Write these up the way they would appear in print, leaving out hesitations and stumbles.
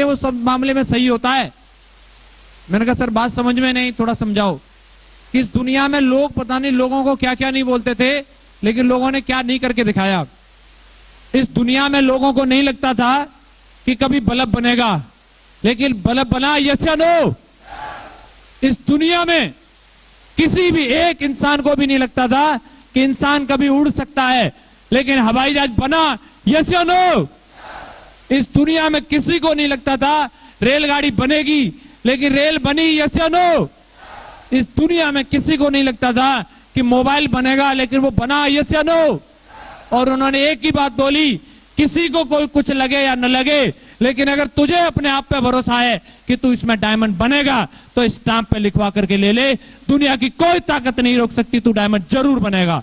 वो सब मामले में सही होता है। मैंने कहा सर बात समझ में नहीं, थोड़ा समझाओ कि इस दुनिया में लोग पता नहीं लोगों को क्या क्या नहीं बोलते थे, लेकिन लोगों ने क्या नहीं करके दिखाया। इस दुनिया में लोगों को नहीं लगता था कि कभी बल्ब बनेगा, लेकिन बल्ब बना, यस या नो? इस दुनिया में किसी भी एक इंसान को भी नहीं लगता था कि इंसान कभी उड़ सकता है, लेकिन हवाई जहाज बना, यस या नो? इस दुनिया में किसी को नहीं लगता था रेलगाड़ी बनेगी, लेकिन रेल बनी, यस या नो? इस दुनिया में किसी को नहीं लगता था कि मोबाइल बनेगा, लेकिन वो बना, यस या नो? और उन्होंने एक ही बात बोली, किसी को कोई कुछ लगे या न लगे, लेकिन अगर तुझे अपने आप पे भरोसा है कि तू इसमें डायमंड बनेगा तो स्टाम्प पे लिखवा करके ले ले, दुनिया की कोई ताकत नहीं रोक सकती, तू डायमंड जरूर बनेगा।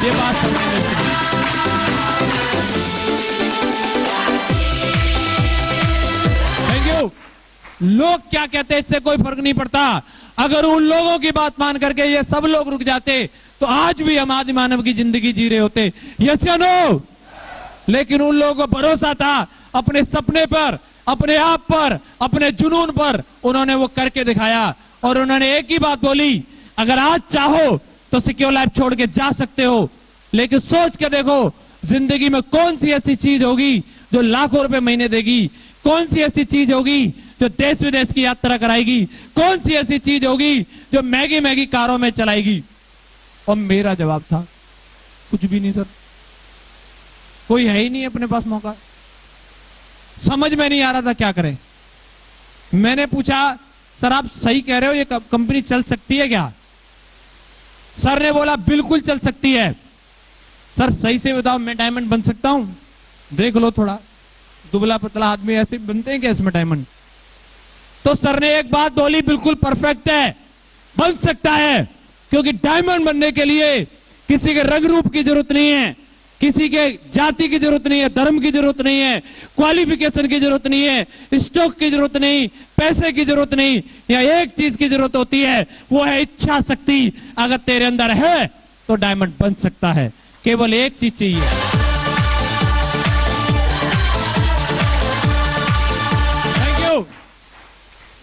ये बात समझने में। Thank you. लोग क्या कहते हैं इससे कोई फर्क नहीं पड़ता। अगर उन लोगों की बात मान करके ये सब लोग रुक जाते तो आज भी हम आदि मानव की जिंदगी जी रहे होते, यस या नो? लेकिन उन लोगों को भरोसा था अपने सपने पर, अपने आप पर, अपने जुनून पर, उन्होंने वो करके दिखाया। और उन्होंने एक ही बात बोली, अगर आज चाहो तो सिक्योर लाइफ छोड़ के जा सकते हो, लेकिन सोच के देखो जिंदगी में कौन सी ऐसी चीज होगी जो लाखों रुपए महीने देगी, कौन सी ऐसी चीज होगी जो देश विदेश की यात्रा कराएगी, कौन सी ऐसी चीज होगी जो मैगी मैगी कारों में चलाएगी। और मेरा जवाब था कुछ भी नहीं सर, कोई है ही नहीं अपने पास मौका। समझ में नहीं आ रहा था क्या करें। मैंने पूछा सर आप सही कह रहे हो, ये कंपनी चल सकती है क्या? सर ने बोला बिल्कुल चल सकती है। सर सही से बताओ मैं डायमंड बन सकता हूं? देख लो थोड़ा दुबला पतला आदमी ऐसे बनते हैं क्या इसमें डायमंड? तो सर ने एक बात बोली, बिल्कुल परफेक्ट है, बन सकता है, क्योंकि डायमंड बनने के लिए किसी के रंग रूप की जरूरत नहीं है, किसी के जाति की जरूरत नहीं है, धर्म की जरूरत नहीं है, क्वालिफिकेशन की जरूरत नहीं है, स्टॉक की जरूरत नहीं, पैसे की जरूरत नहीं। या एक चीज की जरूरत होती है, वो है इच्छा शक्ति। अगर तेरे अंदर है तो डायमंड बन सकता है, केवल एक चीज चाहिए। Thank you.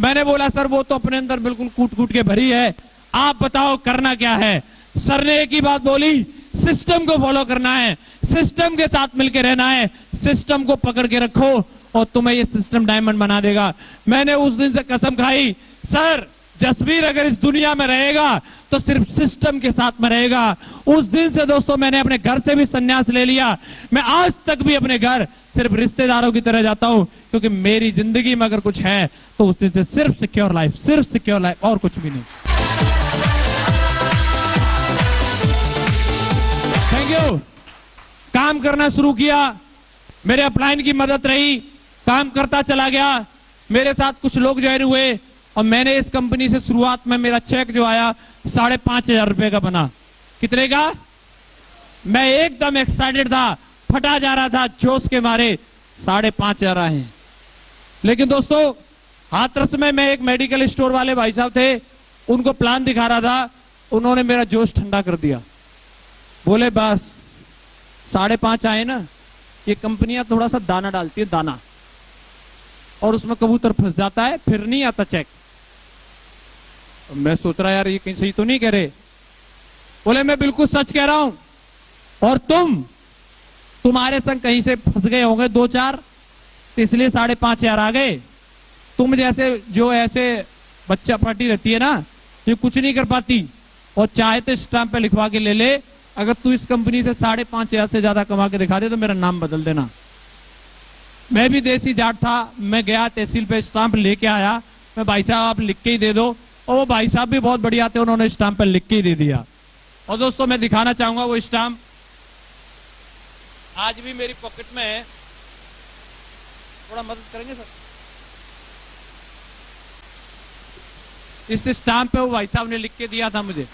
मैंने बोला सर वो तो अपने अंदर बिल्कुल कूट कूट के भरी है, आप बताओ करना क्या है? सर ने एक ही बात बोली, सिस्टम को फॉलो करना है, सिस्टम के साथ मिलकर रहना है, सिस्टम को पकड़ के रखो और तुम्हें ये सिस्टम डायमंड बना देगा। मैंने उस दिन से कसम खाई, सर जसवीर अगर इस दुनिया में रहेगा तो सिर्फ सिस्टम के साथ में रहेगा। उस दिन से दोस्तों मैंने अपने घर से भी संन्यास ले लिया। मैं आज तक भी अपने घर सिर्फ रिश्तेदारों की तरह जाता हूं, क्योंकि मेरी जिंदगी में अगर कुछ है तो उस दिन से सिर्फ सिक्योर लाइफ, सिर्फ सिक्योर लाइफ और कुछ भी नहीं। Thank you. काम करना शुरू किया, मेरे अपलाइन की मदद रही, काम करता चला गया। मेरे साथ कुछ लोग ज्वाइन हुए और मैंने इस कंपनी से शुरुआत में मेरा चेक जो आया 5,500 रुपए का बना। कितने का? मैं एकदम एक्साइटेड था, फटा जा रहा था जोश के मारे। 5,500 आए हैं। लेकिन दोस्तों हाथरस में मैं एक मेडिकल स्टोर वाले भाई साहब थे, उनको प्लान दिखा रहा था, उन्होंने मेरा जोश ठंडा कर दिया। बोले बस 5,500 आए ना, ये कंपनियां थोड़ा सा दाना डालती है, दाना, और उसमें कबूतर फंस जाता है, फिर नहीं आता चेक। मैं सोच रहा यार ये कहीं सही तो नहीं कह रहे। बोले मैं बिल्कुल सच कह रहा हूं, और तुम्हारे संग कहीं से फंस गए होंगे 2-4, तो इसलिए 5,500 आ गए। तुम जैसे जो ऐसे बच्चा पार्टी रहती है ना, ये कुछ नहीं कर पाती, और चाहे तो स्टाम्प पे लिखवा के ले ले, अगर तू इस कंपनी से 5,500 से ज्यादा कमा के दिखा दे तो मेरा नाम बदल देना। मैं भी देसी जाट था, मैं गया तहसील पे, स्टाम्प लेके आया। मैं भाई साहब आप लिख के ही दे दो, और वो भाई साहब भी बहुत बढ़िया थे, उन्होंने स्टाम्प पे लिख के ही दे दिया। और दोस्तों मैं दिखाना चाहूंगा वो स्टाम्प आज भी मेरी पॉकेट में है, थोड़ा मदद करेंगे सर? इस स्टाम्प पे वो भाई साहब ने लिख के दिया था मुझे।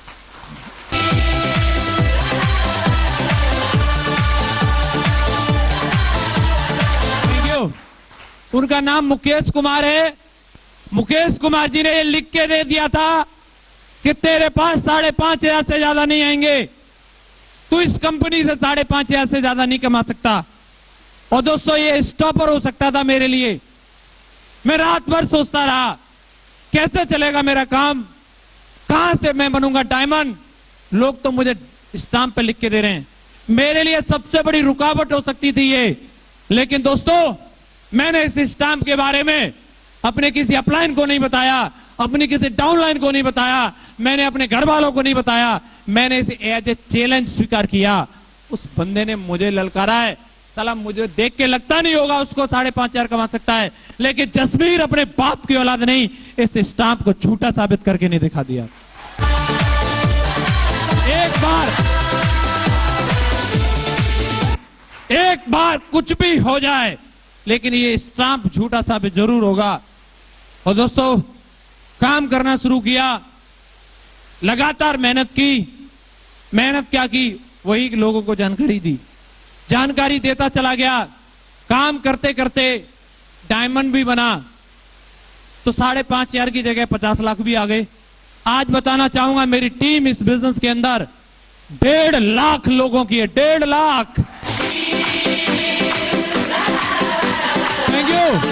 उनका नाम मुकेश कुमार है। मुकेश कुमार जी ने ये लिख के दे दिया था कि तेरे पास 5,500 से ज्यादा नहीं आएंगे, तू इस कंपनी से 5,500 से ज्यादा नहीं कमा सकता। और दोस्तों ये स्टॉपर हो सकता था मेरे लिए, मैं रात भर सोचता रहा कैसे चलेगा मेरा काम, कहां से मैं बनूंगा डायमंड। लोग तो मुझे स्टाम्प पे लिख के दे रहे हैं, मेरे लिए सबसे बड़ी रुकावट हो सकती थी ये। लेकिन दोस्तों, मैंने इस स्टाम्प के बारे में अपने किसी अपलाइन को नहीं बताया, अपनी किसी डाउनलाइन को नहीं बताया, मैंने अपने घर वालों को नहीं बताया, मैंने इसे एज ए चैलेंज स्वीकार किया। उस बंदे ने मुझे ललकारा है, साला मुझे देख के लगता नहीं होगा उसको 5,500 कमा सकता है, लेकिन जसबीर अपने बाप की औलाद नहीं इस स्टाम्प को झूठा साबित करके नहीं दिखा दिया। एक बार कुछ भी हो जाए, लेकिन ये स्टाम्प झूठा साबित जरूर होगा। और दोस्तों, काम करना शुरू किया, लगातार मेहनत की। मेहनत क्या की, वही लोगों को जानकारी दी, जानकारी देता चला गया। काम करते करते डायमंड भी बना, तो 5,500 की जगह 50 लाख भी आ गए। आज बताना चाहूंगा, मेरी टीम इस बिजनेस के अंदर 1.5 लाख लोगों की है, 1.5 लाख। Thank you.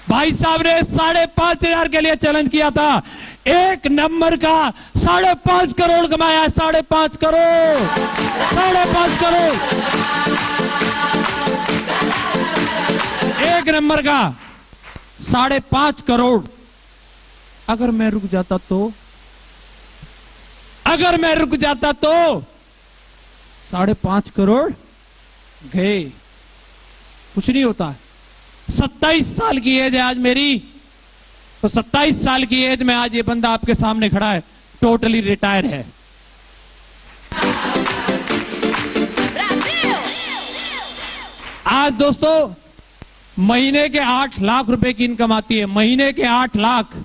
भाई साहब ने 5,500 के लिए चैलेंज किया था, एक नंबर का 5.5 करोड़ कमाया, 5.5 करोड़, 5.5 करोड़ एक नंबर का 5.5 करोड़। अगर मैं रुक जाता तो, अगर मैं रुक जाता तो 5.5 करोड़ गए, कुछ नहीं होता। 27 साल की एज है आज मेरी, तो 27 साल की एज में आज ये बंदा आपके सामने खड़ा है, टोटली रिटायर है। आज दोस्तों महीने के 8 लाख रुपए की इनकम आती है, महीने के 8 लाख।